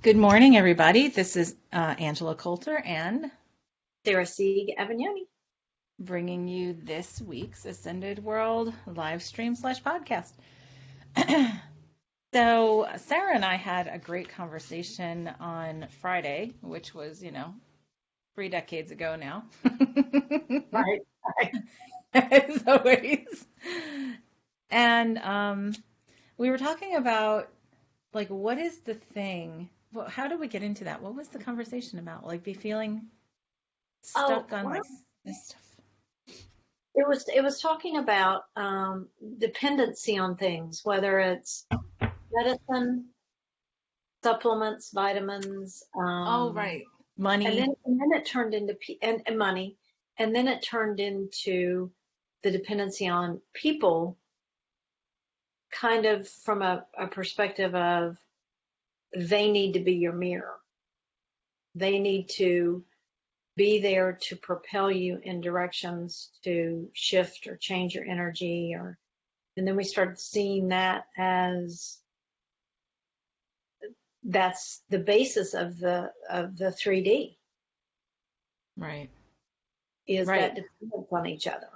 Good morning, everybody. This is Angela Coulter and Sarah Sieg Avagnoni. bringing you this week's Ascended World live stream slash podcast. So, Sarah and I had a great conversation on Friday, which was, 3 decades ago now, Right, right. as always. And we were talking about, like, what is the thing? Well, how did we get into that? What was the conversation about? Like, be feeling Oh, stuck on, like, well, this stuff. it was talking about dependency on things, whether it's medicine, supplements, vitamins, Oh, right. and Money. then it turned into and money, and then it turned into the dependency on people, kind of from a perspective of they need to be your mirror. They need to be there to propel you in directions to shift or change your energy, or and then we started seeing that as that's the basis of the 3D, Right. is Right. that dependence on each other.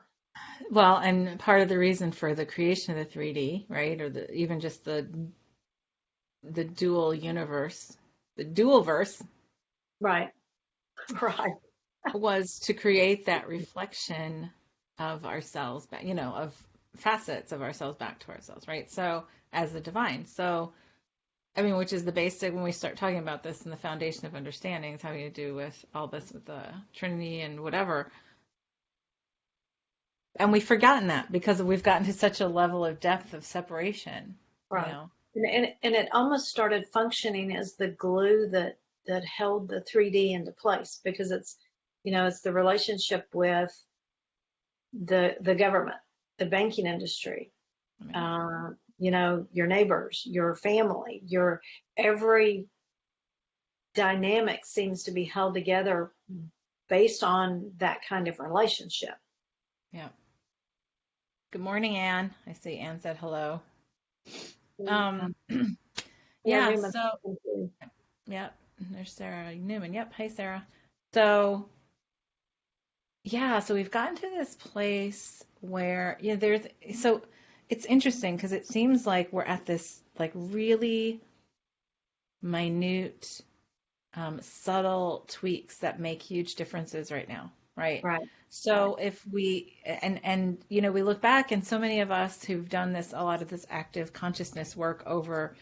Well, and part of the reason for the creation of the 3D, right, or even just the dual universe, the dual verse, Right. Right. was to create that reflection of ourselves, of facets of ourselves back to ourselves, right? So as the divine. So I mean, which is the basic when we start talking about this and the foundation of understanding is having to do with all this with the Trinity and whatever. And we've forgotten that because we've gotten to such a level of depth of separation, you Right. know. And it almost started functioning as the glue that held the 3D into place, because it's the relationship with the government, the banking industry, I mean, your neighbors, your family, your every dynamic seems to be held together based on that kind of relationship. yeah. Good morning, Anne. I see Anne said hello. Yeah. Um, Yeah, yeah, Reema. so, yep, there's Sarah Newman. Yep, hi, Sarah. So, yeah, so we've gotten to this place where, so it's interesting because it seems like we're at this, like, really minute subtle tweaks that make huge differences right now, right? Right, right. So if we we look back and so many of us who've done this a lot of this active consciousness work over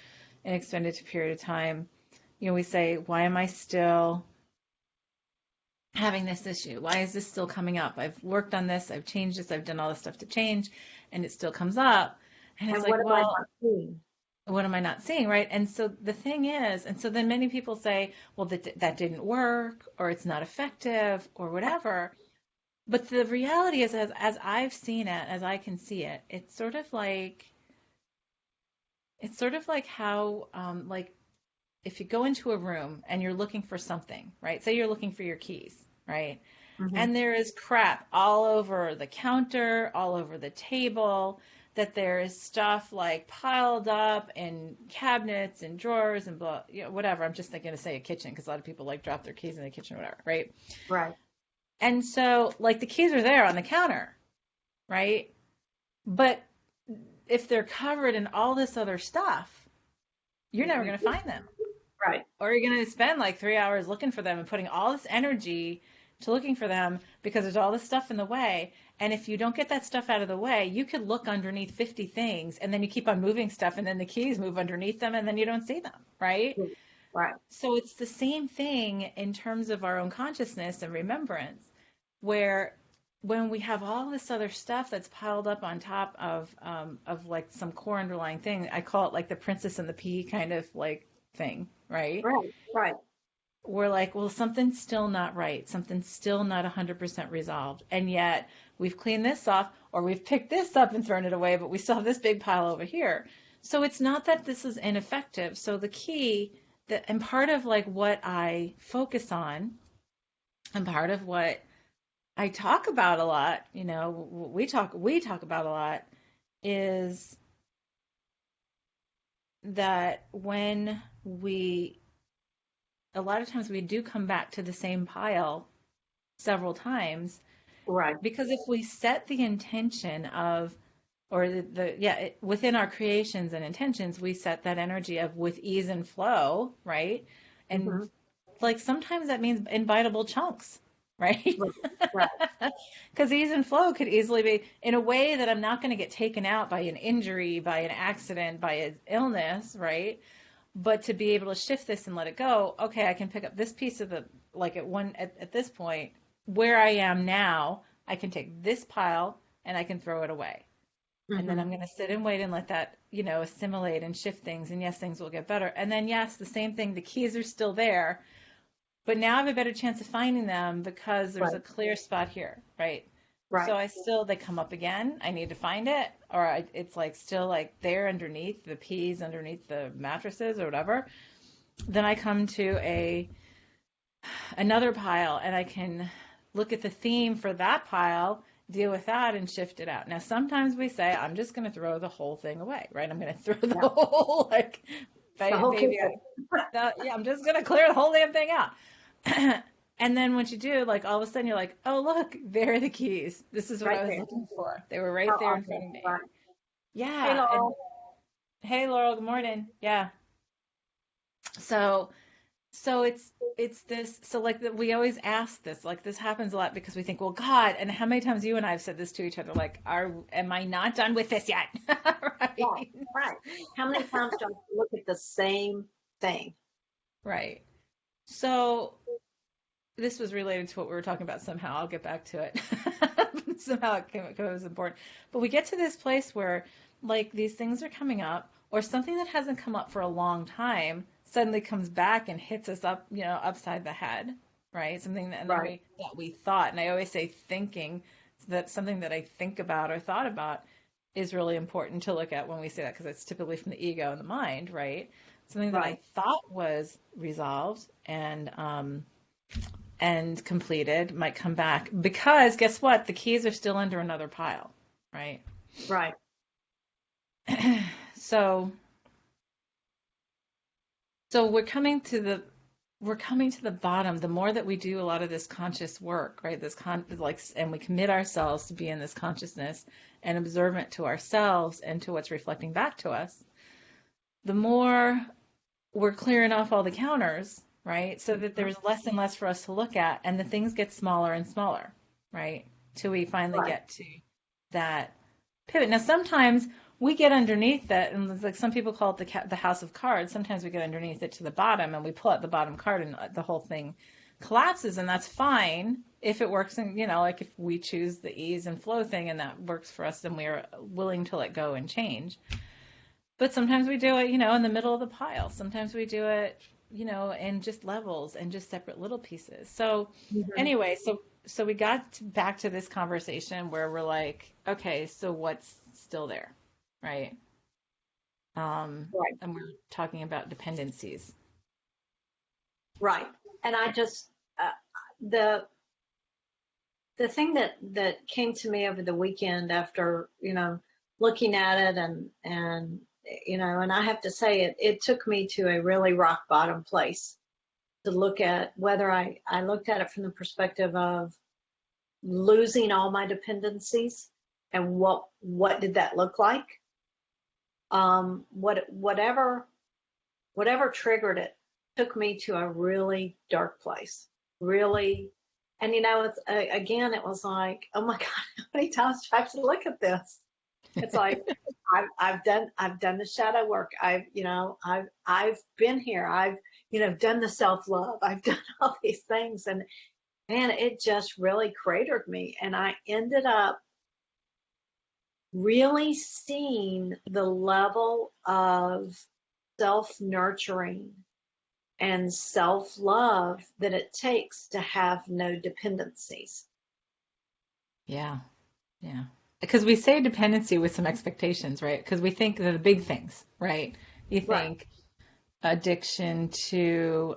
an extended period of time, we say, why am I still having this issue? Why is this still coming up? I've worked on this, I've changed this, I've done all this stuff to change, and it still comes up. And it's And like, what am I well, not seeing? what am I not seeing, right? And so the thing is, and so then many people say, well, that didn't work, or it's not effective, or whatever. But the reality is, as I've seen it, as I can see it, it's sort of like how, like if you go into a room and you're looking for something, right? Say you're looking for your keys, right? Hmm. And there is crap all over the counter, all over the table, that there is stuff like piled up in cabinets and drawers and blah, whatever. I'm just thinking to say a kitchen because a lot of people like drop their keys in the kitchen or whatever, right? Right. And so, like, the keys are there on the counter, right? But if they're covered in all this other stuff, you're never going to find them. Right. Or you're going to spend like 3 hours looking for them and putting all this energy to looking for them because there's all this stuff in the way. And if you don't get that stuff out of the way, you could look underneath 50 things and then you keep on moving stuff and then the keys move underneath them and then you don't see them, right? Right. So it's the same thing in terms of our own consciousness and remembrance, where when we have all this other stuff that's piled up on top of like some core underlying thing, I call it like the princess and the pea kind of like thing, right? Right. Right. We're like, well, something's still not right. Something's still not 100% resolved. And yet we've cleaned this off or we've picked this up and thrown it away, but we still have this big pile over here. So it's not that this is ineffective. So the key that, and part of like what I focus on and part of what I talk about a lot, we talk about a lot is that when we a lot of times we do come back to the same pile several times, Right. because if we set the intention of, or within our creations and intentions, we set that energy of with ease and flow, right? And Mm-hmm. like sometimes that means in biteable chunks, right? Right. Right. Because ease and flow could easily be in a way that I'm not going to get taken out by an injury, by an accident, by an illness, right? But to be able to shift this and let it go, okay, I can pick up this piece of the, like at this point, where I am now, I can take this pile and I can throw it away. And then Mm-hmm. I'm going to sit and wait and let that, assimilate and shift things. And yes, things will get better. And then, yes, the same thing, the keys are still there, but now I have a better chance of finding them because there's a Right. clear spot here, right? So Right. they come up again. I need to find it, or it's like still like there underneath the peas, underneath the mattresses or whatever. Then I come to another pile and I can look at the theme for that pile, deal with that and shift it out. Now, sometimes we say, I'm just going to throw the whole thing away, right? I'm going to throw the Yeah. whole, like, The whole baby, kitchen. yeah, I'm just going to clear the whole damn thing out. And then once you do, like, all of a sudden you're like, oh, look, there are the keys. This is what Right I was there. looking for. They were right How there in front awesome. of me. Right. Hey, Yeah. And Laurel. hey, Laurel, good morning. Yeah. So, it's this, so like we always ask this, like this happens a lot because we think, well, God, and how many times you and I have said this to each other, like, am I not done with this yet? Right. Right. Right. How many times do I look at the same thing? Right. So this was related to what we were talking about somehow. I'll get back to it. Somehow it was important. But we get to this place where like these things are coming up, or something that hasn't come up for a long time suddenly comes back and hits us up, upside the head, right? Something that, and then Right. we thought, and I always say thinking, that something that I think about or thought about is really important to look at when we say that, because it's typically from the ego and the mind, right? Something that I Right. thought was resolved and completed might come back, because guess what? The keys are still under another pile, right? Right. So we're coming to the bottom. The more that we do a lot of this conscious work, right? And we commit ourselves to be in this consciousness and observant to ourselves and to what's reflecting back to us, the more we're clearing off all the counters, right? So that Mhm. there's less and less for us to look at, and the things get smaller and smaller, right? Till we finally Right. get to that pivot. Now, sometimes we get underneath that, and it's like some people call it the house of cards. Sometimes we get underneath it to the bottom, and we pull out the bottom card, and the whole thing collapses, and that's fine if it works. And like if we choose the ease and flow thing, and that works for us, then we are willing to let go and change. But sometimes we do it, in the middle of the pile. Sometimes we do it, in just levels and just separate little pieces. So Mhm. anyway, so we got back to this conversation where we're like, okay, so what's still there, right? Right. And we're talking about dependencies. Right. And I just the thing that came to me over the weekend after looking at it and I have to say it took me to a really rock bottom place to look at whether I looked at it from the perspective of losing all my dependencies and what did that look like. Whatever triggered it took me to a really dark place, really. And it's again, it was like, oh my God, how many times do I have to look at this? It's like I've done the shadow work. I've been here. I've done the self love. I've done all these things, and man, it just really cratered me. And I ended up really seeing the level of self nurturing and self love that it takes to have no dependencies. Yeah, yeah. Because we say dependency with some expectations, right? Because we think they're the big things, right? You Right. think addiction to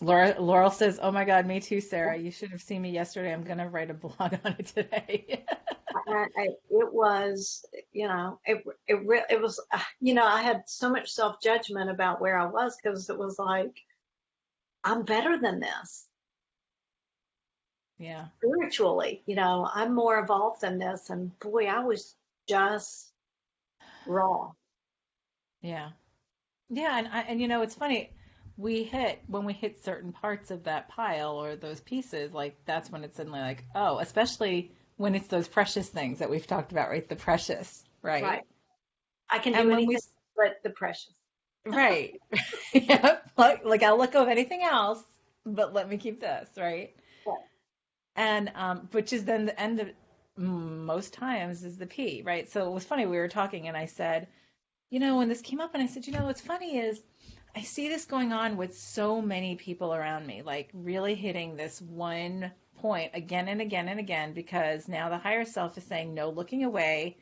Laurel says, "Oh my God, me too, Sarah. You should have seen me yesterday. I'm gonna write a blog on it today." It was, it was, I had so much self-judgment about where I was because it was like, I'm better than this Yeah, spiritually, I'm more evolved than this. And boy, I was just raw. yeah, yeah. And it's funny. When we hit certain parts of that pile or those pieces, like that's when it's suddenly like, oh, especially when it's those precious things that we've talked about, right? The precious, right? Right. I can do And when we, anything but the precious. right, yeah, like I'll let go of anything else, but let me keep this, right? Yeah. And which is then the end of most times is the P, right? So it was funny, we were talking and I said, when this came up and I said, what's funny is I see this going on with so many people around me, like really hitting this one point again and again and again, because now the higher self is saying, no looking away,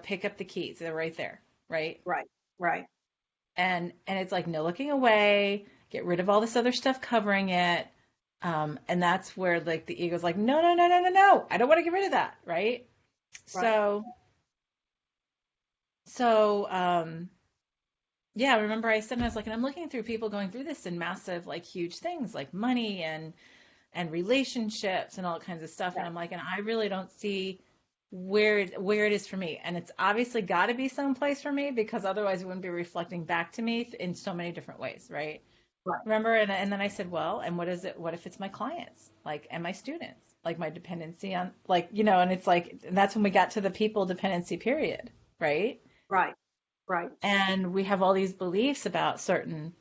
pick up the keys. They're right there, right? Right. Right. And it's like no looking away, get rid of all this other stuff covering it. And that's where like the ego's like, no, no, no, no, no, no, I don't want to get rid of that, right? Right. So yeah, I remember I said, and I was like, and I'm looking through people going through this in massive, like huge things like money and relationships and all kinds of stuff. And Yeah. I'm like, and I really don't see where it is for me. And it's obviously got to be someplace for me because otherwise it wouldn't be reflecting back to me in so many different ways, right? Right. Remember? And then I said, well, and what is it? What if it's my clients, like, and my students, like my dependency on, like, and it's like, and that's when we got to the people dependency period, right? Right. Right. And we have all these beliefs about certain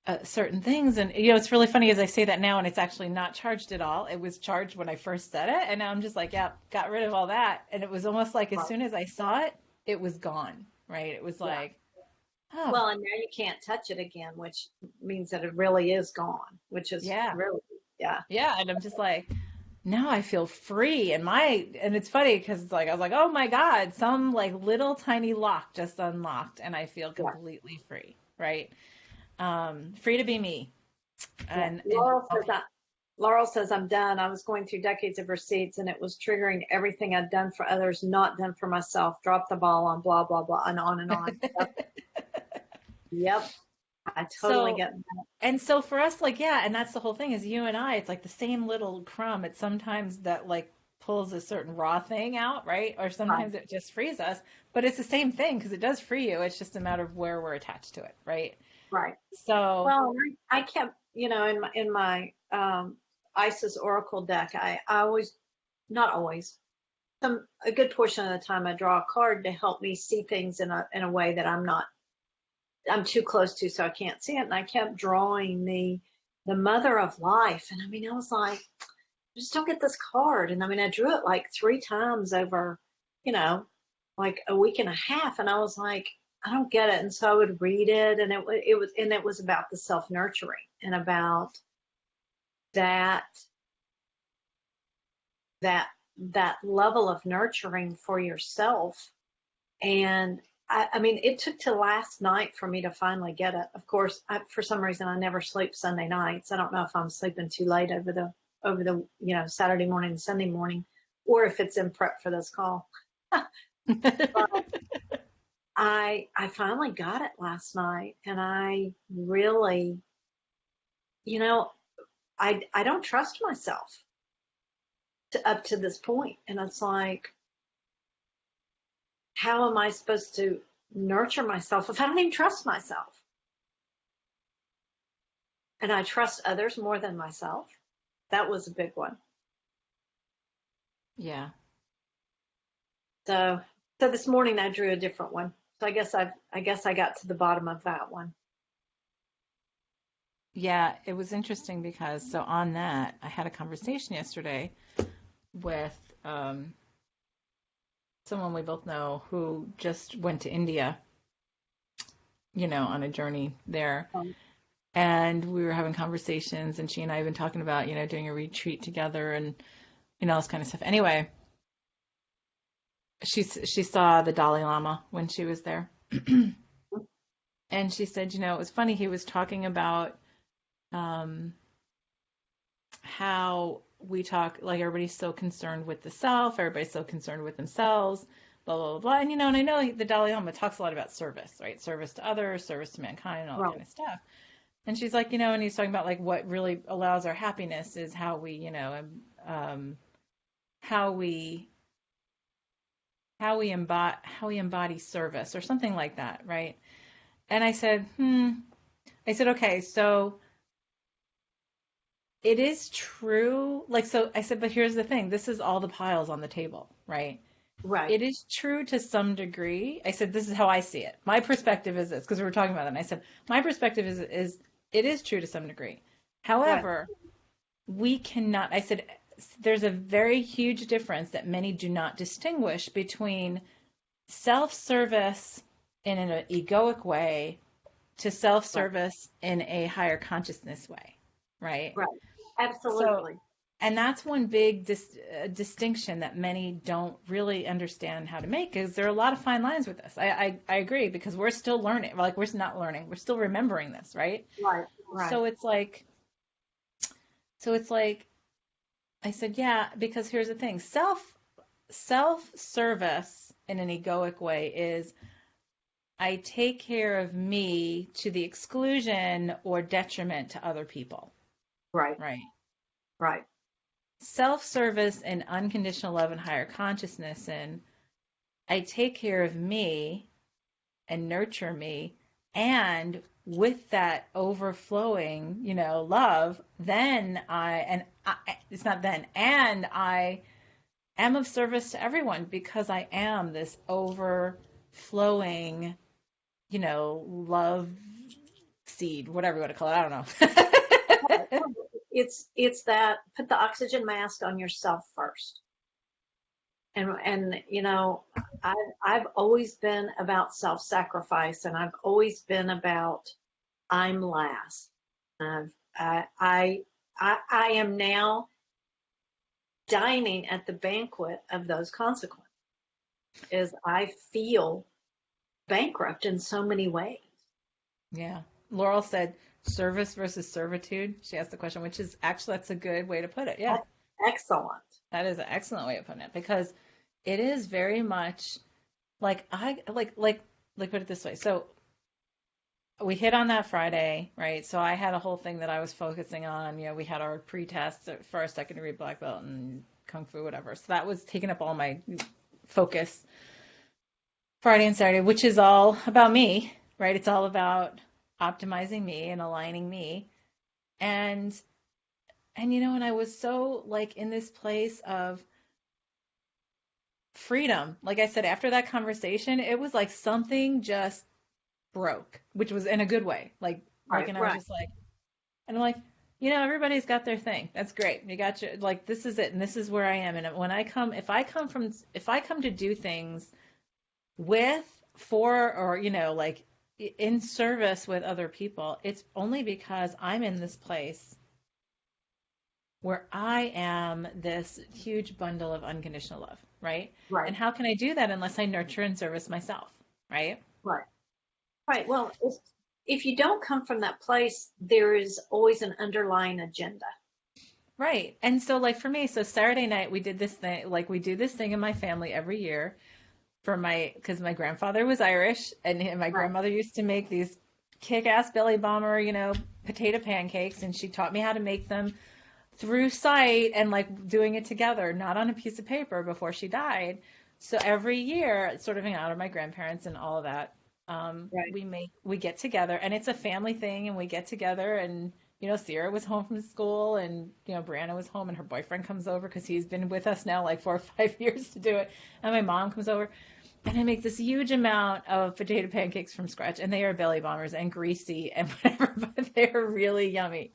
things. And it's really funny as I say that now, and it's actually not charged at all. It was charged when I first said it, and now I'm just like, yeah, got rid of all that. And it was almost like as Right. soon as I saw it, it was gone, right? It was Yeah. like, oh, Well, and now you can't touch it again, which means that it really is gone, which is yeah, really, yeah. yeah. And I'm just like, now I feel free. And it's funny because it's like I was like, oh my God, some like little tiny lock just unlocked, and I feel Yeah. completely free, right? Free to be me. Yeah. And okay. Laurel says, I'm done. I was going through decades of receipts and it was triggering everything I'd done for others, not done for myself. Drop the ball on blah, blah, blah, and on and on. Yep. Yep. I totally So get that. And so for us, like, yeah, and that's the whole thing is you and I, it's like the same little crumb. It's sometimes that like pulls a certain raw thing out, right? Or Right. sometimes it just frees us, but it's the same thing because it does free you. It's just a matter of where we're attached to it, right? Right. So, Well, I kept, in my ISIS Oracle deck, I always, not always, a good portion of the time I draw a card to help me see things in a way that I'm too close to, so I can't see it. And I kept drawing the mother of life. And I mean, I was like, I just don't get this card. And I mean, I drew it like 3 times over, you know, like a week and a half. And I was like, I don't get it. And so I would read it, and it was about the self nurturing and about that that that level of nurturing for yourself. And I mean, it took till last night for me to finally get it. Of course, for some reason, I never sleep Sunday nights. I don't know if I'm sleeping too late over the Saturday morning and Sunday morning, or if it's in prep for this call. But I finally got it last night, and I really, you know, I don't trust myself up to this point, and it's like, how am I supposed to nurture myself if I don't even trust myself? And I trust others more than myself. That was a big one. yeah. So this morning I drew a different one. So I guess I got to the bottom of that one. Yeah, it was interesting because so on that, I had a conversation yesterday with someone we both know who just went to India, on a journey there. Um, And we were having conversations, and she and I have been talking about, doing a retreat together and, all this kind of stuff. Anyway, she saw the Dalai Lama when she was there. And she said, it was funny, he was talking about um, how we talk, like everybody's so concerned with the self, everybody's so concerned with themselves, blah, blah, blah, blah. And, and I know the Dalai Lama talks a lot about service, right? Service to others, service to mankind, and all that Right. kind of stuff. And she's like, and he's talking about like what really allows our happiness is how we, um, how we, how we embody service or something like that, right? And I said, okay, so it is true. Like, so I said, but here's the thing. This is all the piles on the table, right? Right. It is true to some degree. I said, this is how I see it. My perspective is this, because we were talking about it. And I said, my perspective is it is true to some degree. Right. However, we cannot, I said, there's a very huge difference that many do not distinguish between self-service in an egoic way to Right. self-service in a higher consciousness way, right? Right. So, Absolutely. and that's one big distinction that many don't really understand how to make, because there are a lot of fine lines with this. I agree, because we're still learning. Like, we're not learning, we're still remembering this, right? Right. Right. So it's like, so it's like, I said, yeah, because here's the thing. Self-service in an egoic way is I take care of me to the exclusion or detriment to other people, Right. right? Right. Self-service and unconditional love and higher consciousness, and I take care of me and nurture me, and with that overflowing, love, then it's not then, and I am of service to everyone because I am this overflowing, love seed, whatever you want to call it. I don't know. It's that put the oxygen mask on yourself first. And I've always been about self-sacrifice, and I've always been about I'm last. I've, I am now dining at the banquet of those consequences. Is I feel bankrupt in so many ways. Yeah. Laurel said service versus servitude. She asked the question, which is actually, that's a good way to put it. Yeah. That's excellent. That is an excellent way of putting it, because it is very much like put it this way. So we hit on that Friday, right? So I had a whole thing that I was focusing on. We had our pre-test for our secondary black belt and kung fu, whatever. So that was taking up all my focus Friday and Saturday, which is all about me, right? It's all about optimizing me and aligning me. And and I was so like in this place of freedom. Like I said, after that conversation, it was like something just broke, which was in a good way. Right, And I was right, just like, and I'm like, everybody's got their thing. That's great. You got your, like, this is it. And this is where I am. And when if I come to do things with, for, or, like in service with other people, it's only because I'm in this place where I am this huge bundle of unconditional love, right? right, And how can I do that unless I nurture and service myself, right? right, right. Well, if you don't come from that place, there is always an underlying agenda. Right. And so like for me, so Saturday night we did this thing, like we do this thing in my family every year because my grandfather was Irish, and my Right, grandmother used to make these kick-ass belly bomber, potato pancakes, and she taught me how to make them through sight and like doing it together, not on a piece of paper before she died. So every year, sort of in honor of my grandparents and all of that, right, we get together, and it's a family thing, and we get together, and Sierra was home from school, and Brianna was home, and her boyfriend comes over because he's been with us now like 4 or 5 years to do it, and my mom comes over, and I make this huge amount of potato pancakes from scratch, and they are belly bombers and greasy and whatever, but they are really yummy.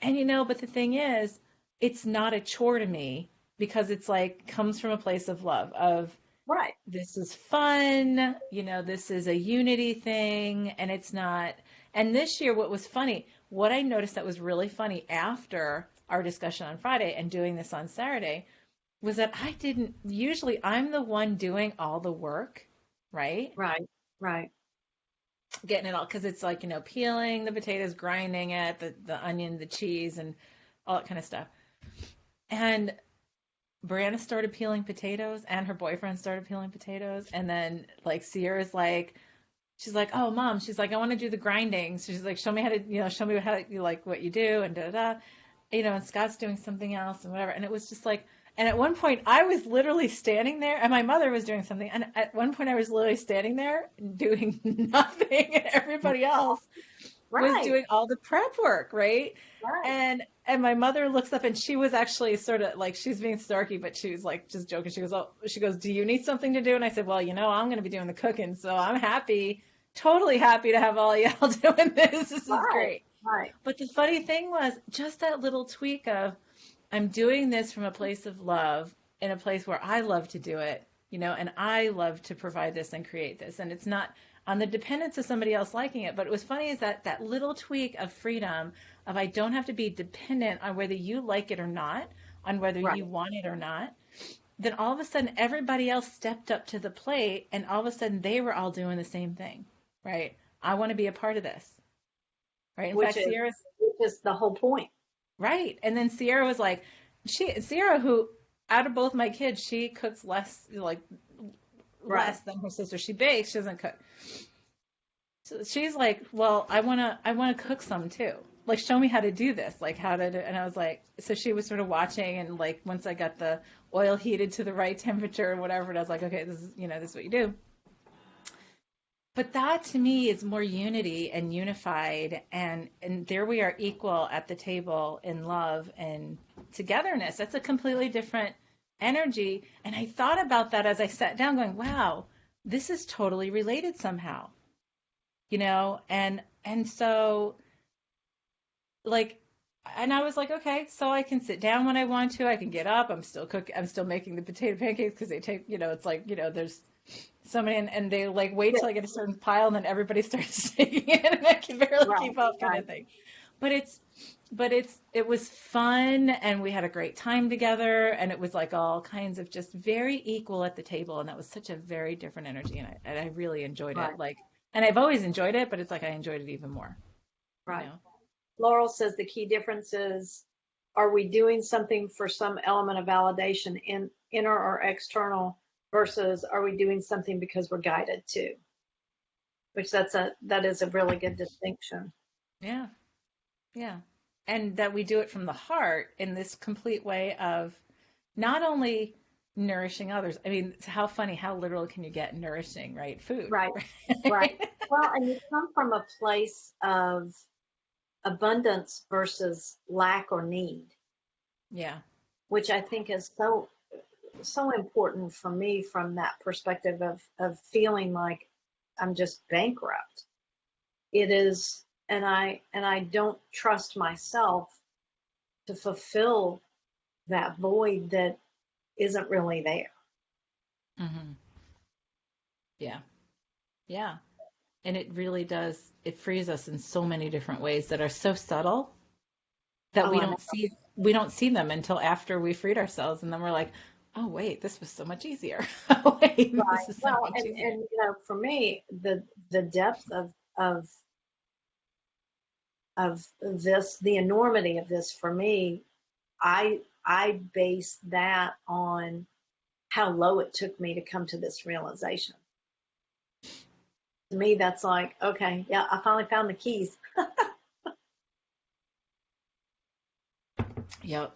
And but the thing is, it's not a chore to me because it's like comes from a place of love, of right. this is fun, this is a unity thing, and it's not. And this year, what was funny, what I noticed that was really funny after our discussion on Friday and doing this on Saturday was that usually I'm the one doing all the work, right? Right, right, getting it all, because it's like, peeling the potatoes, grinding it, the onion, the cheese, and all that kind of stuff. And Brianna started peeling potatoes, and her boyfriend started peeling potatoes. And then, like, Sierra's like, she's like, oh, Mom, she's like, I want to do the grinding. So she's like, show me how to, show me how you like what you do, and da da da. And Scott's doing something else and whatever. And it was just like, and at one point I was literally standing there, and my mother was doing something. And at one point I was literally standing there doing nothing, and everybody else was Right. doing all the prep work, right? Right. And my mother looks up, and she was actually sort of like, she's being snarky, but she was like just joking. She goes, do you need something to do? And I said, well, I'm going to be doing the cooking, so I'm happy, totally happy to have all y'all doing this. This is Right. great. Right. But the funny thing was just that little tweak of, I'm doing this from a place of love, in a place where I love to do it, and I love to provide this and create this. And it's not on the dependence of somebody else liking it. But it was funny is that little tweak of freedom of, I don't have to be dependent on whether you like it or not, on whether Right. you want it or not. Then all of a sudden everybody else stepped up to the plate, and all of a sudden they were all doing the same thing, right? I want to be a part of this, right? In fact, Which is the whole point. right. And then Sierra was like, Sierra, who out of both my kids, she cooks less, like Right. less than her sister. She bakes, she doesn't cook. So she's like, well, I wanna cook some too. Like, show me how to do this, like how to do. And I was like, so she was sort of watching, and like once I got the oil heated to the right temperature and whatever, and I was like, okay, this is what you do. But that to me is more unity and unified, and there we are, equal at the table in love and togetherness. That's a completely different energy. And I thought about that as I sat down going, wow, this is totally related somehow. And so, like, and I was like, okay, so I can sit down when I want to, I can get up, I'm still making the potato pancakes, because they take, it's like, there's so many, and they like wait till I get a certain pile, and then everybody starts taking it, and I can barely Right. keep up, kind Right. of thing. But it was fun, and we had a great time together, and it was like all kinds of just very equal at the table, and that was such a very different energy, and I really enjoyed Right. it. Like, and I've always enjoyed it, but it's like I enjoyed it even more, you Right. know. Laurel says the key difference is, are we doing something for some element of validation, inner or external, versus are we doing something because we're guided to? Which that is a really good distinction. Yeah, yeah. And that we do it from the heart in this complete way of not only nourishing others. I mean, how funny, how literal can you get nourishing, right? Food. Right. Right. Well, and you come from a place of abundance versus lack or need, Yeah. which I think is so important for me, from that perspective of feeling like I'm just bankrupt. It is, and I don't trust myself to fulfill that void that isn't really there. Hmm. Yeah. Yeah. And it really does, it frees us in so many different ways that are so subtle that Oh, I know. we don't see them until after we freed ourselves, and then we're like, oh wait, this was so much easier. Wait, Right. this is so Well, much easier. and for me, the depth of this, the enormity of this for me, I base that on how low it took me to come to this realization. To me, that's like, okay, yeah, I finally found the keys. Yep.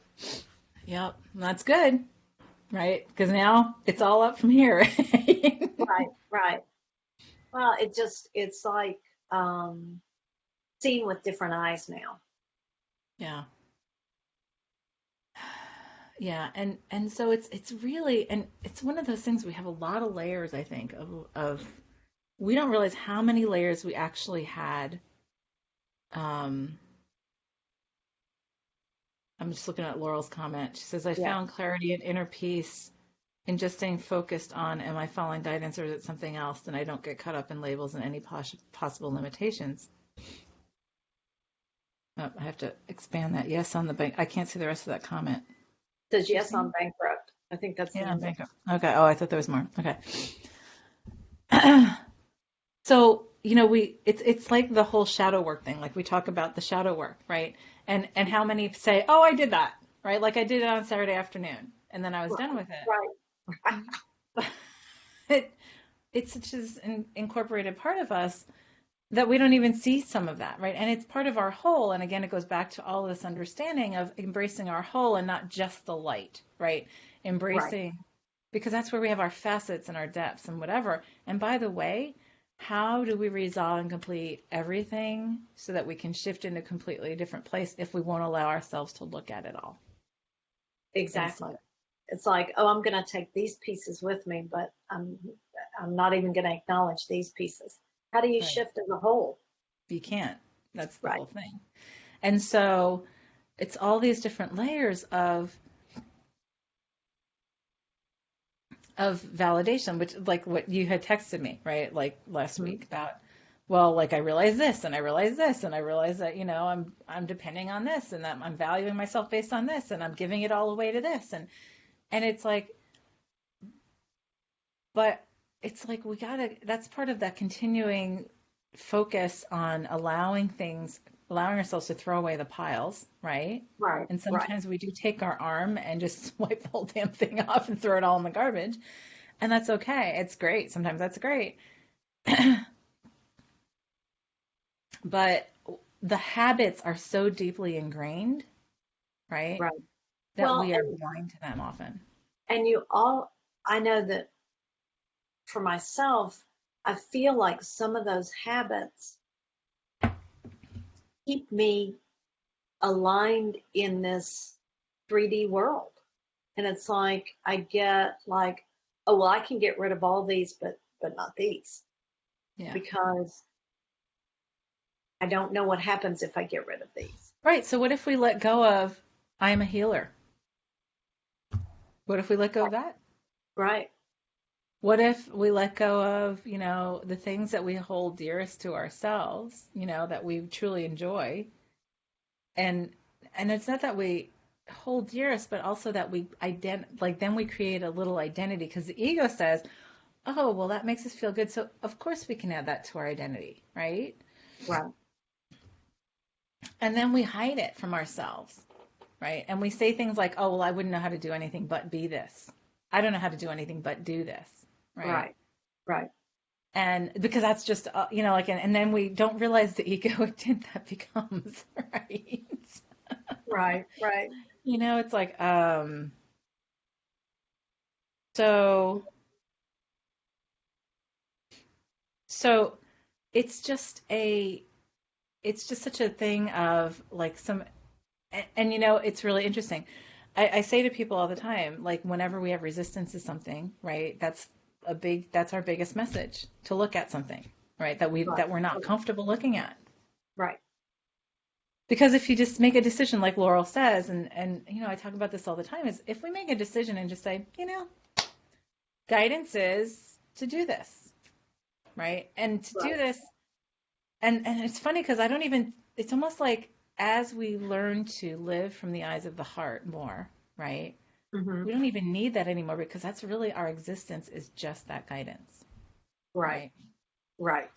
Yep. That's good, right? Because now it's all up from here. Right, right. Well, it's like seeing with different eyes now. Yeah. Yeah, and so it's really, and it's one of those things, we have a lot of layers, I think, of we don't realize how many layers we actually had. Um, I'm just looking at Laurel's comment. She says, I Yeah. found clarity and inner peace in just staying focused on, am I following guidance or is it something else? Then I don't get caught up in labels and any possible limitations. Oh, I have to expand that. Yes, on the bank. I can't see the rest of that comment. Says yes, I'm bankrupt. I think that's the Yeah, end. bankrupt. Okay. Oh, I thought there was more. Okay. So it's like the whole shadow work thing. Like we talk about the shadow work, right? And how many say, "Oh, I did that," right? Like I did it on Saturday afternoon, and then I was done with Right. it. But it, it's such an incorporated part of us that we don't even see some of that, right? And it's part of our whole. And again, it goes back to all this understanding of embracing our whole and not just the light, right? Right. Embracing, because that's where we have our facets and our depths and whatever. And by the way, how do we resolve and complete everything so that we can shift into a completely different place if we won't allow ourselves to look at it all and see Exactly. it? It's like, oh, I'm going to take these pieces with me, but I'm not even going to acknowledge these pieces. How do you Right. shift as a whole? You can't. That's the Right. whole thing. And so it's all these different layers of validation, which like what you had texted me, right? Like last Mhm. week about, well, like I realize this and I realize this and I realize that, I'm depending on this and that I'm valuing myself based on this and I'm giving it all away to this. And it's like, but it's like we gotta, that's part of that continuing focus on allowing ourselves to throw away the piles, right? Right. And Right. sometimes we do take our arm and just wipe the whole damn thing off and throw it all in the garbage. And that's okay. It's great. Sometimes that's great. But the habits are so deeply ingrained, right? Right. That Well, we are blind to them often. and you all, I know that for myself, I feel like some of those habits keep me aligned in this 3D world. And it's like I get like, oh well, I can get rid of all these, but not these Yeah. because I don't know what happens if I get rid of these. Right. So what if we let go of I am a healer? What if we let go of that? Right. What if we let go of, the things that we hold dearest to ourselves, that we truly enjoy? And it's not that we hold dearest, but also that we like then we create a little identity because the ego says, "Oh, well that makes us feel good, so of course we can add that to our identity," right? Right. And then we hide it from ourselves, right? And we say things like, "Oh, well I wouldn't know how to do anything but be this. I don't know how to do anything but do this," right? Right. Right. And because that's just, like, and then we don't realize the egoic that becomes, right? Right. Right. It's like, so, so it's just it's just such a thing of like and it's really interesting. I say to people all the time, like whenever we have resistance to something, right? That's our biggest message to look at something, right? Right. That we're not comfortable looking at. Right. Because if you just make a decision, like Laurel says, and I talk about this all the time, is if we make a decision and just say, guidance is to do this, right? And to do Right. this, and it's funny because I don't even, it's almost like as we learn to live from the eyes of the heart more, right? Mm-hmm. We don't even need that anymore because that's really our existence is just that guidance, Right. right? Right.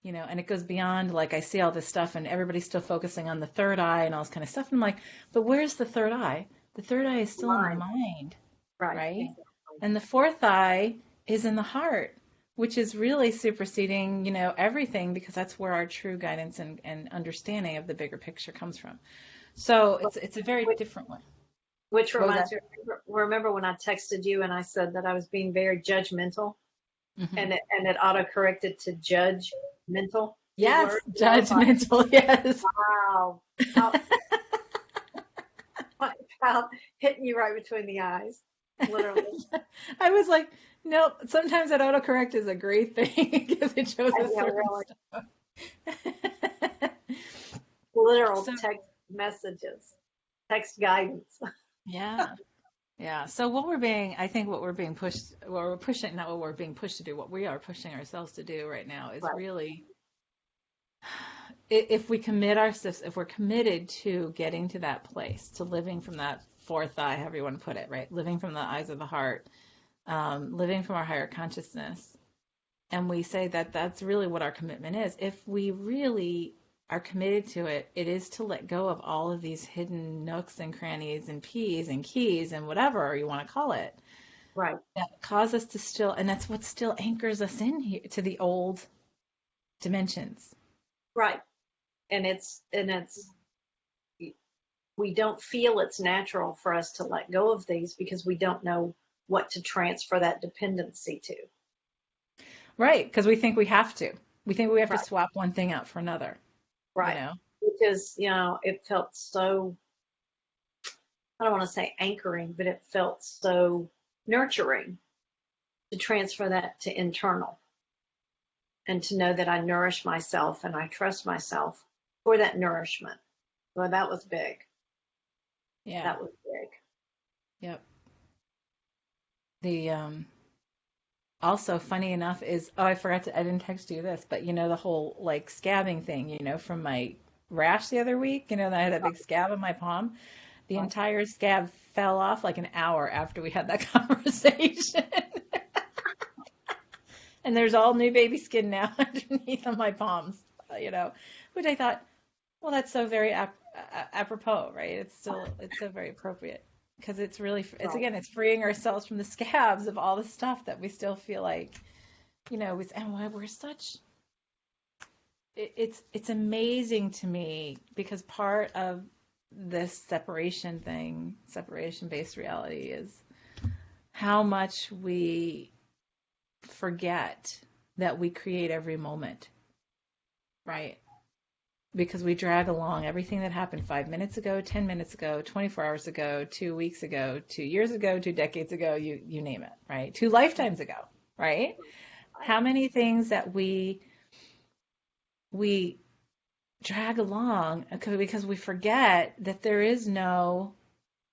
And it goes beyond like I see all this stuff and everybody's still focusing on the third eye and all this kind of stuff. And I'm like, but where's the third eye? The third eye is still in the Mind. mind, Right. right? Exactly. And the fourth eye is in the heart, which is really superseding, everything because that's where our true guidance and understanding of the bigger picture comes from. So it's a very Which, different one. which What was that? reminds me, remember when I texted you and I said that I was being very judgmental Hmm. and it auto corrected to judge mental, the Yes, word. And I was like, judgmental. Yes. wow, how, how hitting you right between the eyes, literally. I was like, nope. Sometimes that autocorrect is a great thing because it shows us Yeah, certain really, stuff. literal So text messages, text guidance. yeah, yeah. So I think what we're pushing, not what we're being pushed to do, what we are pushing ourselves to do right now is Right. really, if we commit ourselves, if we're committed to getting to that place, to living from that fourth eye, however you want to put it, right? Living from the eyes of the heart, living from our higher consciousness, and we say that that's really what our commitment is. If we really are committed to it, it is to let go of all of these hidden nooks and crannies and P's and keys and whatever you want to call it Right. that cause us to still, and that's what still anchors us in here to the old dimensions. Right. And it's we don't feel it's natural for us to let go of these because we don't know what to transfer that dependency to. Right, because we think we have to. We think we have to Right. swap one thing out for another, you Right. know? Because, it felt so, I don't want to say anchoring, but it felt so nurturing to transfer that to internal and to know that I nourish myself and I trust myself for that nourishment. Well, that was big. Yeah. That was big. Yep. The also funny enough is, oh, I didn't text you this, but the whole like scabbing thing, from my rash the other week, that I had that big scab on my palm. The Right. entire scab fell off like an hour after we had that conversation. And there's all new baby skin now underneath on my palms, which I thought, well, that's so very apropos, right? It's so very appropriate because it's really, Right. it's freeing ourselves from the scabs of all the stuff that we still feel like, and why we're such, it's amazing to me because part of this separation-based reality is how much we forget that we create every moment, right? Because we drag along everything that happened 5 minutes ago, 10 minutes ago, 24 hours ago, 2 weeks ago, 2 years ago, 2 decades ago, you name it, right? 2 lifetimes ago, right? Right. How many things that we drag along because we forget that there is no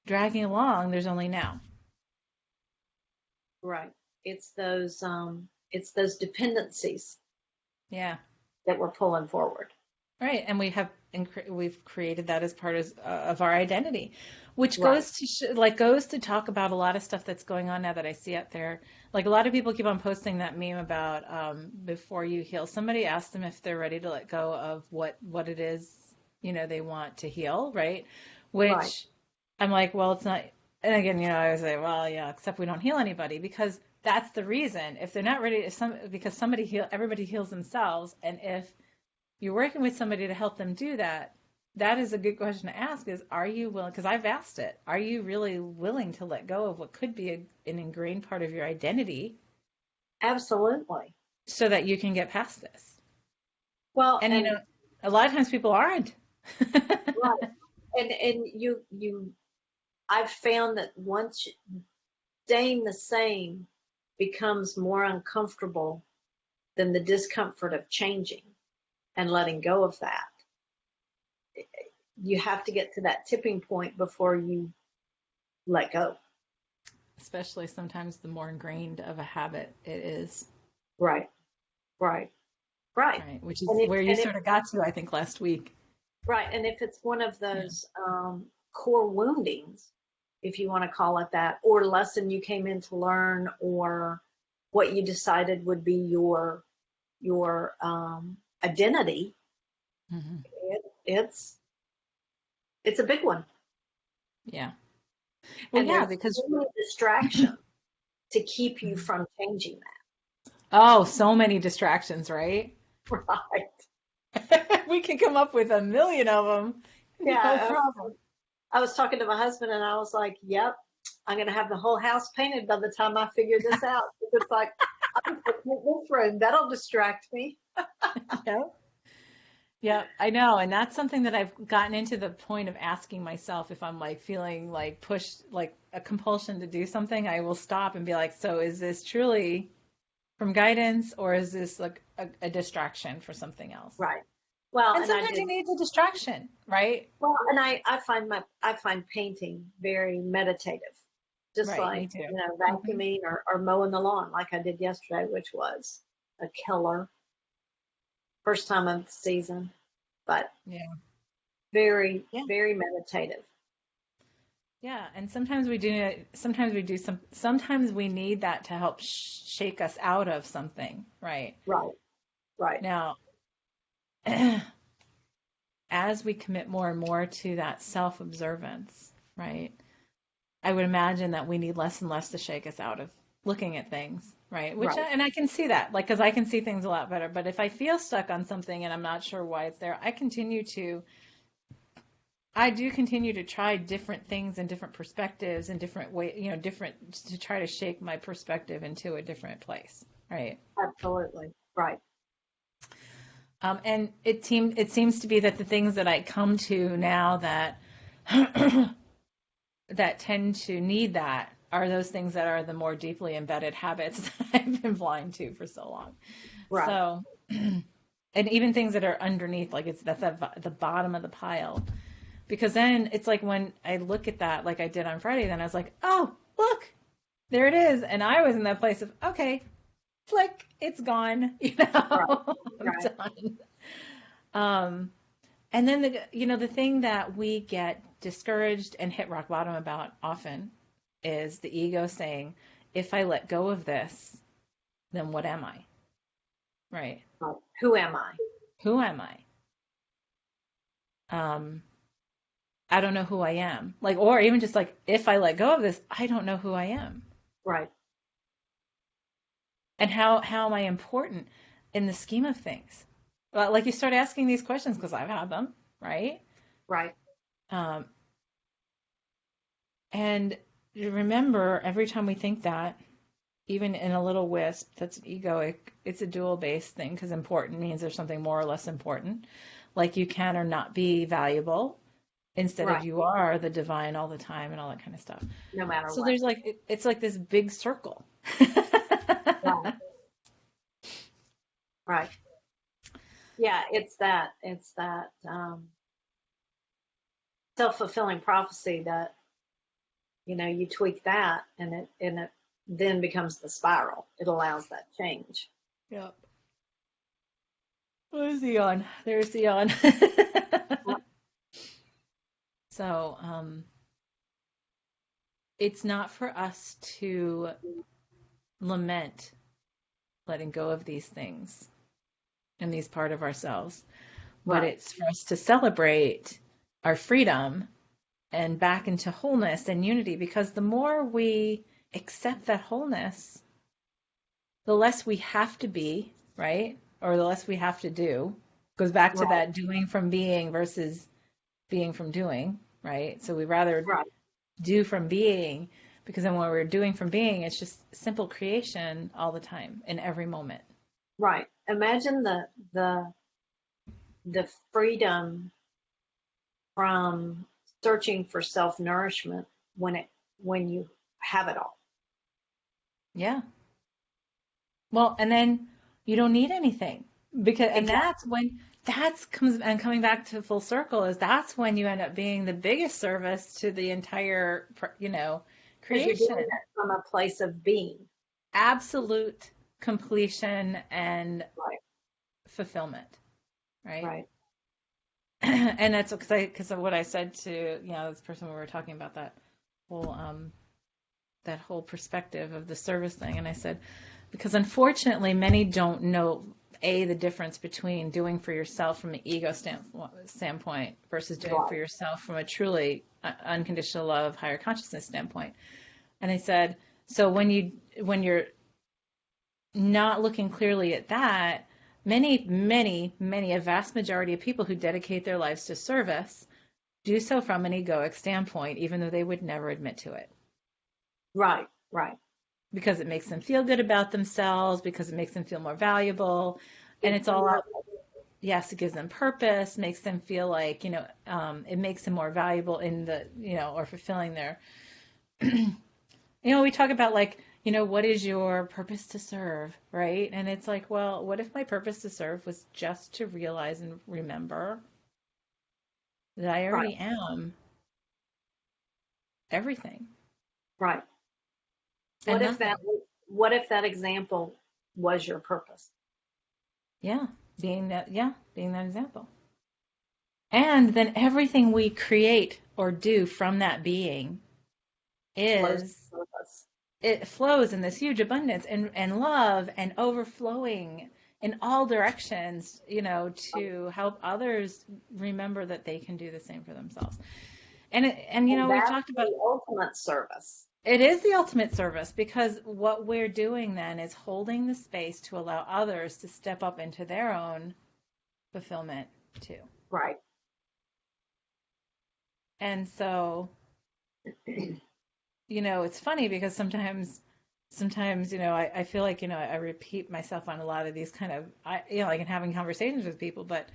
dragging along, there's only now. Right. It's those dependencies Yeah. that we're pulling forward. Right, and we've created that as part of our identity, which Right. goes to talk about a lot of stuff that's going on now that I see out there. Like a lot of people keep on posting that meme about before you heal. Somebody asked them if they're ready to let go of what it is they want to heal, right? Right. Which I'm like, well, it's not. And again, I would say, well, yeah, except we don't heal anybody because that's the reason. If they're not ready, because everybody heals themselves, and if you're working with somebody to help them do that, that is a good question to ask is, are you willing, because I've asked it, are you really willing to let go of what could be an ingrained part of your identity Absolutely. so that you can get past this? Well, And, and a lot of times people aren't. right. And I've found that once staying the same becomes more uncomfortable than the discomfort of changing and letting go of that. You have to get to that tipping point before you let go. Especially sometimes the more ingrained of a habit it is, Right. Right. Right. right? Which is And if where you and if sort of got to, I think, last week. right, and if it's one of Yeah. those core woundings, if you want to call it that, or lesson you came in to learn, or what you decided would be your identity, Hmm. it's a big one, Yeah. Well, and yeah, there's because, so many distractions to keep you from changing oh, so many distractions, right? that. Right. We can come up with a million of them. No Yeah. problem. I was talking to my husband, and I was like, "Yep, I'm gonna have the whole house painted by the time I figure this out." It's like I'm looking at this room. That'll distract me. Yeah. Yeah, I know. And that's something that I've gotten into the point of asking myself if I'm like feeling like pushed, like a compulsion to do something, I will stop and be like, so is this truly from guidance or is this like a distraction for something else? Right. Well, And and I sometimes did. you need the distraction, right? Well, and I find painting very meditative, just Right, like me too. Hmm. vacuuming or mowing the lawn, like I did yesterday, which was a killer. First time of the season, but Yeah. very Yeah. very meditative. Yeah, and sometimes we need that to help shake us out of something, right? Right. Right. Now, as we commit more and more to that self-observance, right? I would imagine that we need less and less to shake us out of looking at things, right? Right. And I can see that, like, because I can see things a lot better. But if I feel stuck on something and I'm not sure why it's there, I do continue to try different things and different perspectives and different way, different to try to shake my perspective into a different place, right? Absolutely. Right. And it seems to be that the things that I come to now that that tend to need that are those things that are the more deeply embedded habits that I've been blind to for so long. Right. So, and even things that are underneath, like that's at the bottom of the pile. Because then it's like when I look at that, like I did on Friday, then I was like, oh, look, there it is. And I was in that place of, okay, flick, it's gone, Right. I'm Right. done. And then the thing that we get discouraged and hit rock bottom about often is the ego saying, if I let go of this, then what am I? Right? Right. Who am I? Who am I? Um, I don't know who I am. Like, or even just like, if I let go of this, I don't know who I am. Right. And how am I important in the scheme of things? Well, like you start asking these questions because I've had them, right? Right. Um, and remember, every time we think that, even in a little wisp, that's egoic. It's a dual based thing because important means there's something more or less important. Like you can or not be valuable instead of Right. you are the divine all the time and all that kind of stuff. No matter So what. there's like, it's like this big circle. Right. Right. Yeah. It's that self-fulfilling prophecy that, you tweak that and it then becomes the spiral. It allows that change. Yep. Where's the yawn? There's the yawn. So, it's not for us to lament letting go of these things and these part of ourselves, but Right. it's for us to celebrate our freedom and back into wholeness and unity because the more we accept that wholeness, the less we have to be, right? Or the less we have to do. Goes back to Right. that doing from being versus being from doing, right? So we rather Right. do from being because then when we're doing from being, it's just simple creation all the time in every moment. Right. Imagine the freedom from searching for self-nourishment when you have it all. Yeah. Well, and then you don't need anything because, and Exactly. that's when that's comes and coming back to full circle is that's when you end up being the biggest service to the entire, Because you're doing creation. it from a place of being. Absolute completion and Right. fulfillment, right? Right. And that's because of what I said to, this person we were talking about whole, that whole perspective of the service thing. And I said, because unfortunately, many don't know the difference between doing for yourself from an ego standpoint versus doing for Right. yourself from a truly unconditional love, higher consciousness standpoint. And I said, so when you're not looking clearly at that, a vast majority of people who dedicate their lives to service do so from an egoic standpoint, even though they would never admit to it. Right. Right. Because it makes them feel good about themselves, because it makes them feel more valuable. And Gives it's them all out, purpose. yes, it gives them purpose, makes them feel like, it makes them more valuable or fulfilling their, we talk about like, what is your purpose to serve, right? And it's like, well, what if my purpose to serve was just to realize and remember that I Right. already am everything Right. and What if that nothing. what if that example was your purpose? Yeah, being that example. And then everything we create or do from that being flows is with us. it flows in this huge abundance and love and overflowing in all directions, to help others remember that they can do the same for themselves. And And we've that's talked about the ultimate service. it is the ultimate service because what we're doing then is holding the space to allow others to step up into their own fulfillment too. Right. And so, it's funny because sometimes, I feel like, I repeat myself on a lot of these kind of, like in having conversations with people, but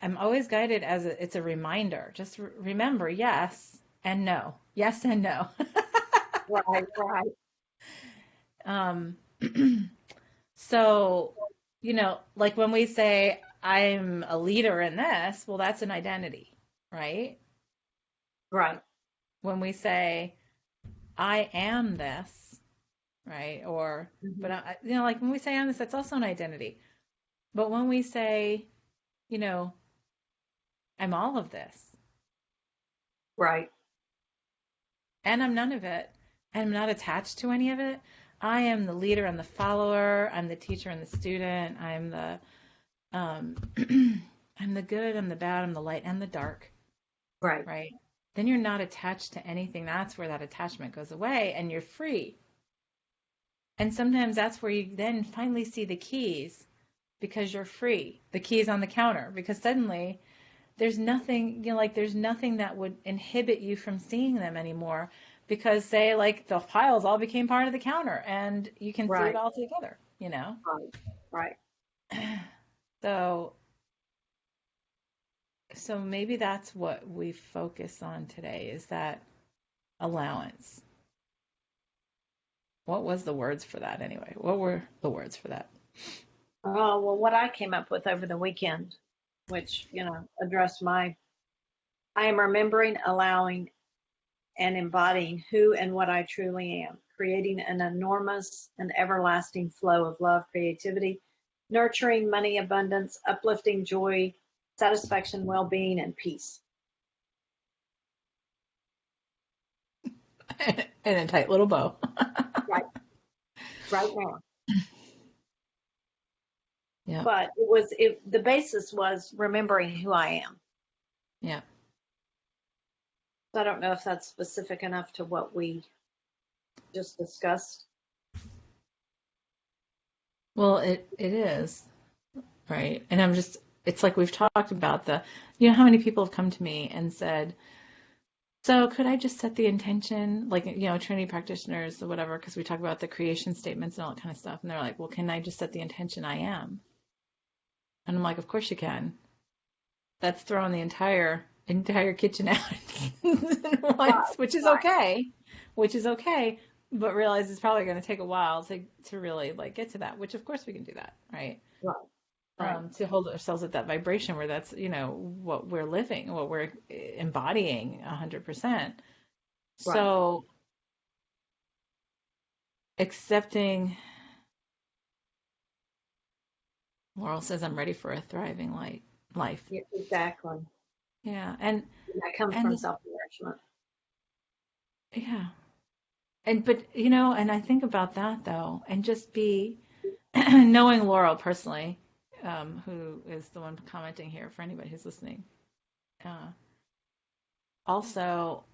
I'm always guided as it's a reminder. Just remember, yes and no. Yes and no. Right, right, Um, so, like when we say I'm a leader in this, well, that's an identity, right? right. When we say I am this, right? Or, Hmm. but like when we say I'm this, that's also an identity. But when we say, you know, I'm all of this Right. and I'm none of it, and I'm not attached to any of it. I am the leader and the follower. I'm the teacher and the student. I'm the um, I'm the good, I'm the bad, I'm the light and the dark, Right. right? Then you're not attached to anything. That's where that attachment goes away and you're free. And sometimes that's where you then finally see the keys because you're free. The keys on the counter because suddenly there's nothing, like there's nothing that would inhibit you from seeing them anymore because say like the piles all became part of the counter and you can see it Right. all together. Right. Right. So so maybe that's what we focus on today is that allowance. What was the words for that anyway? What were the words for that? Oh, well, what I came up with over the weekend, which, addressed I am remembering, allowing, and embodying who and what I truly am, creating an enormous and everlasting flow of love, creativity, nurturing, money, abundance, uplifting, joy, satisfaction, well being, and peace. In a tight little bow. Right, right now. Yeah. But the basis was remembering who I am. Yeah. So I don't know if that's specific enough to what we just discussed. Well, it is, right? And it's like we've talked about how many people have come to me and said, so could I just set the intention, like, Trinity practitioners or whatever, because we talk about the creation statements and all that kind of stuff. And they're like, well, can I just set the intention I am? And I'm like, of course you can. That's throwing the entire kitchen out at Right, once, which is right, okay, but realize it's probably going to take a while to really like get to that, which of course we can do that, right? right, right, To hold ourselves at that vibration where that's, what we're living, what we're embodying 100%. right. So accepting, Laurel says, I'm ready for a thriving life. Yeah, exactly. Yeah. And that comes And from this, self-nourishment. yeah. And I think about that though, and just be knowing Laurel personally, who is the one commenting here for anybody who's listening. Uh, Also,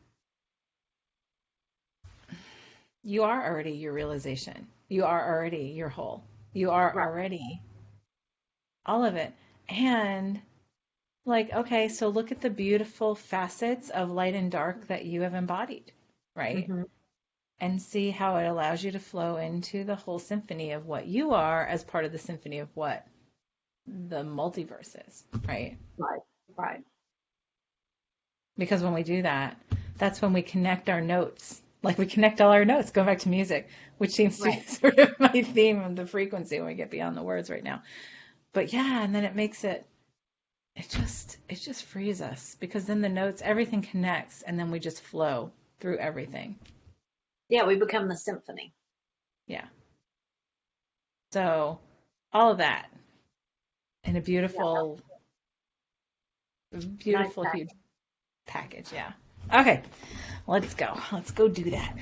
you are already your realization. You are already your whole. You are Right. already all of it. And like, okay, so look at the beautiful facets of light and dark that you have embodied, right? Mm-hmm. And see how it allows you to flow into the whole symphony of what you are as part of the symphony of what the multiverse is, right? Right. Right. Because when we do that, that's when we connect our notes. Like we connect all our notes, go back to music, which seems to be Right. sort of my theme of the frequency when we get beyond the words right now. But yeah, and then it just frees us because then the notes, everything connects and then we just flow through everything. Yeah, we become the symphony. Yeah. So all of that in a Yeah. beautiful, Nice beautiful, huge package. package. Yeah. Okay. Let's go. Let's go do that.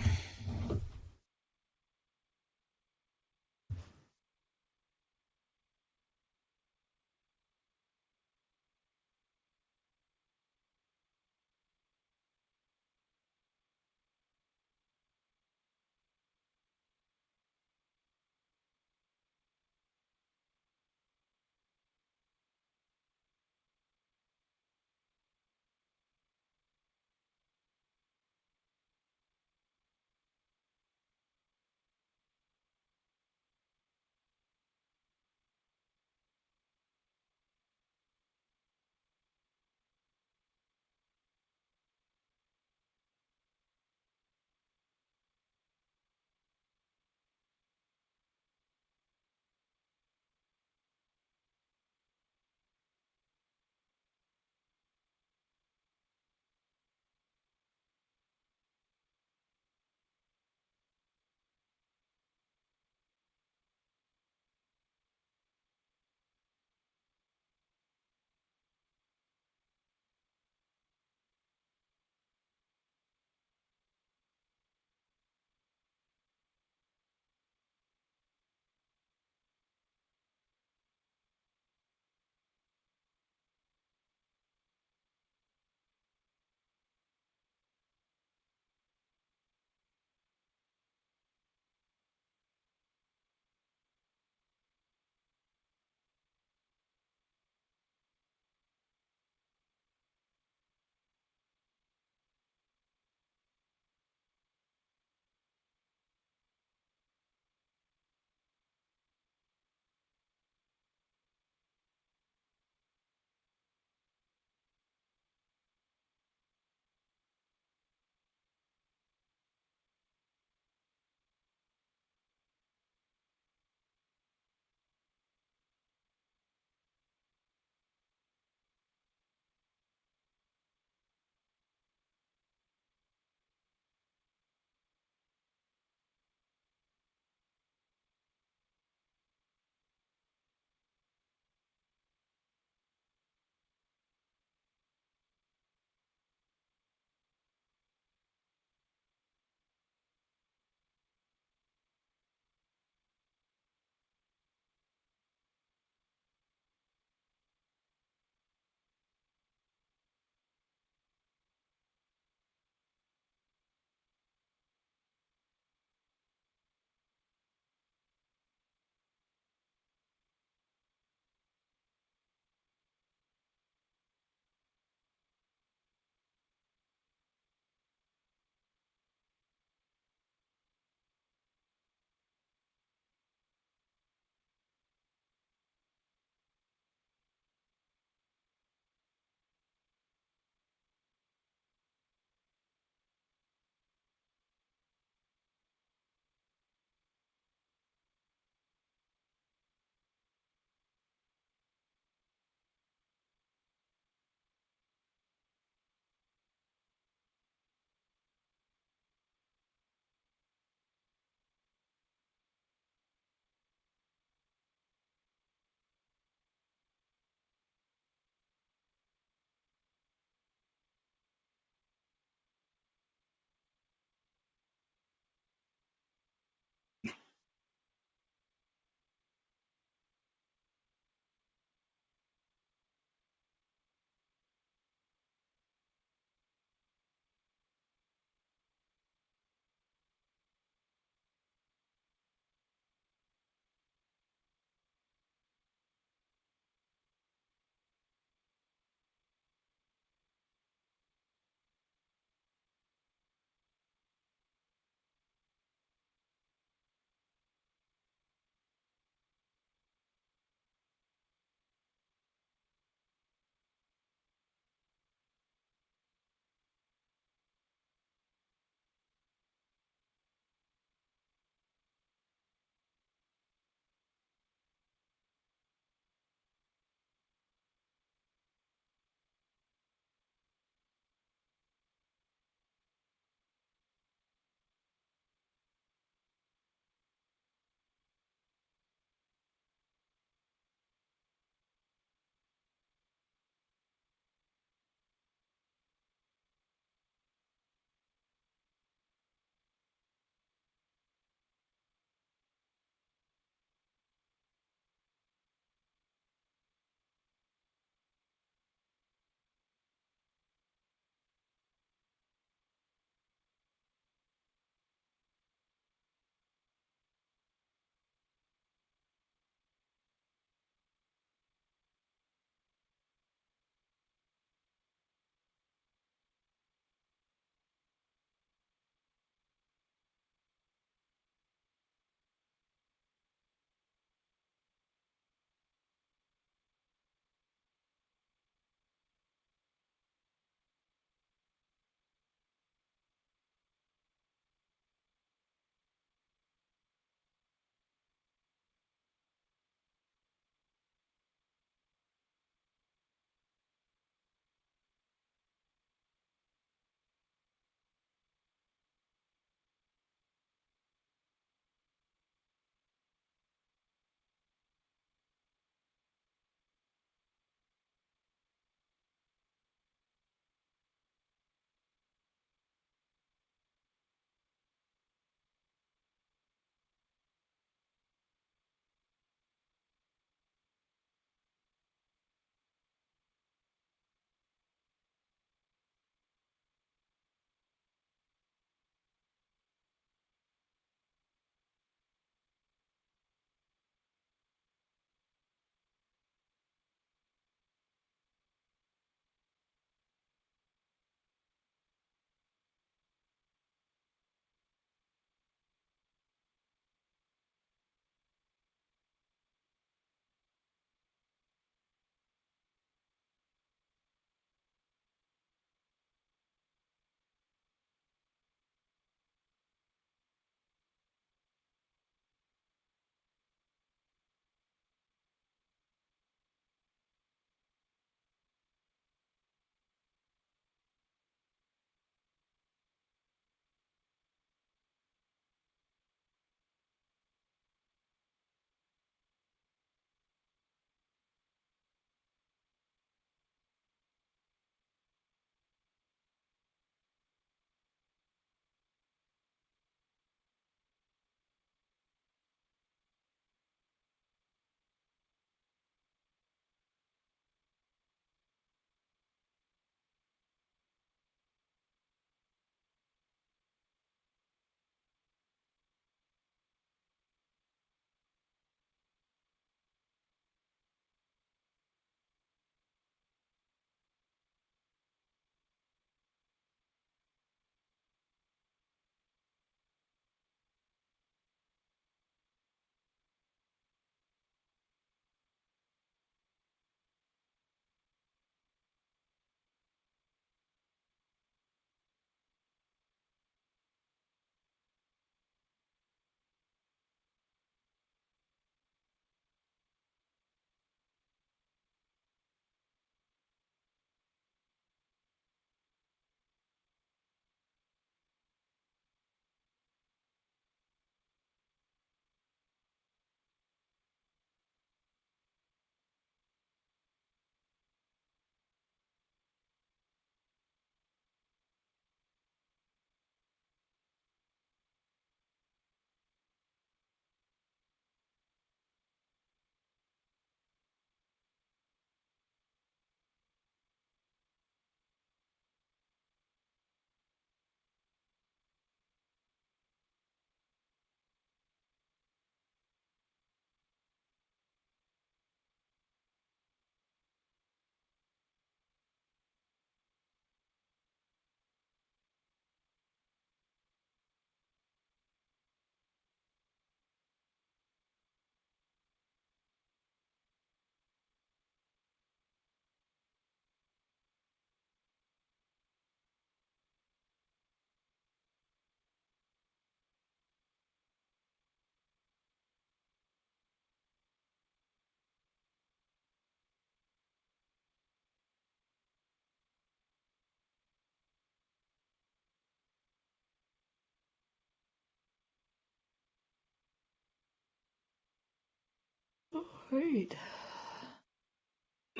Great.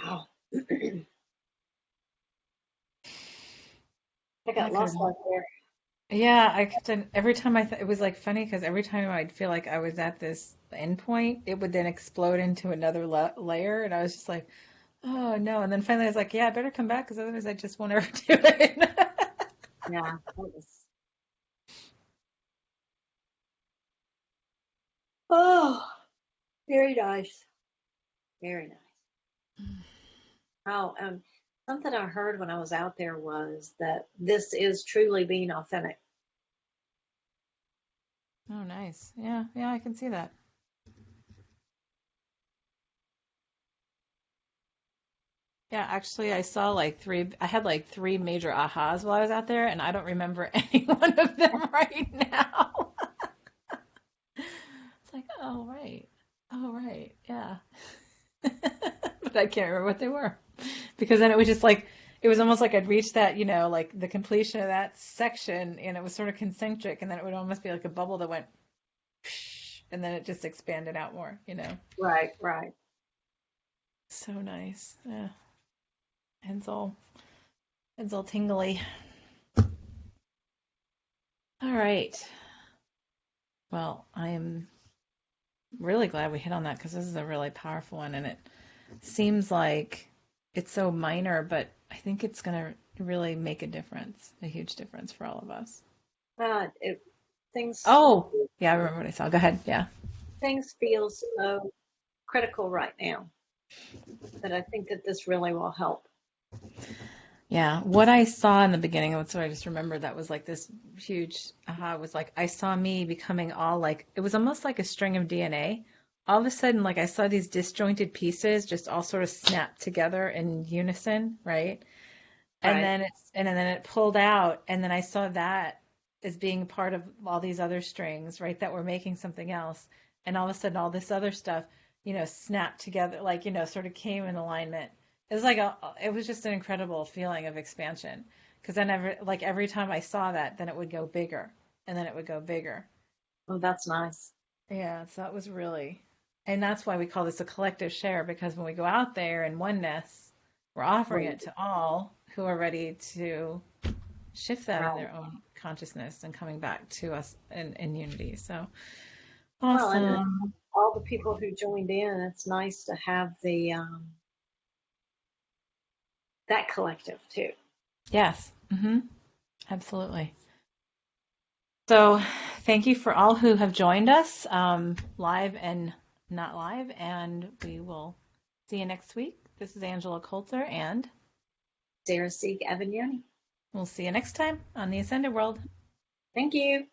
Oh. I I got could. lost out there. Yeah, I kept on every time it was like funny because every time I'd feel like I was at this endpoint, it would then explode into another layer, and I was just like, oh no. And then finally I was like, yeah, I better come back because otherwise I just won't ever do it. Yeah, that was. Oh, very nice. Very nice. Oh, something I heard when I was out there was that this is truly being authentic. Oh, nice. Yeah, yeah, I can see that. Yeah, actually, I had like three major ahas while I was out there, and I don't remember any one of them right now. It's like, oh, right. Oh, right. Yeah. But I can't remember what they were because then it was just like, it was almost like I'd reached that, like the completion of that section, and it was sort of concentric, and then it would almost be like a bubble that went, and then it just expanded out more. Right, right. So nice. Yeah. It's all tingly. All right. Well, I am really glad we hit on that because this is a really powerful one, and it seems like it's so minor, but I think it's going to really make a difference, a huge difference for all of us. It things Oh, yeah, I remember what I saw. Go ahead. Yeah. things feel so critical right now that I think that this really will help. Yeah. What I saw in the beginning, that's what I just remembered that was like this huge aha was like I saw me becoming all like it was almost like a string of DNA. All of a sudden, like I saw these disjointed pieces just all sort of snap together in unison, right? And Right. then it pulled out, and then I saw that as being part of all these other strings, right, that were making something else. And all of a sudden all this other stuff, snapped together, like, sort of came in alignment. It was like it was just an incredible feeling of expansion. Because then every time I saw that, then it would go bigger, and then it would go bigger. Oh, that's nice. Yeah, so that was really, and that's why we call this a collective share, because when we go out there in oneness, we're offering Right. it to all who are ready to shift that in Right. their own consciousness and coming back to us in unity. So Well, and awesome. all the people who joined in, it's nice to have the that collective too. Yes. Absolutely. So thank you for all who have joined us, live and not live, and we will see you next week. This is Angela Coulter, and Sarah Sieg Avignon. we'll see you next time on the Ascended World. Thank you.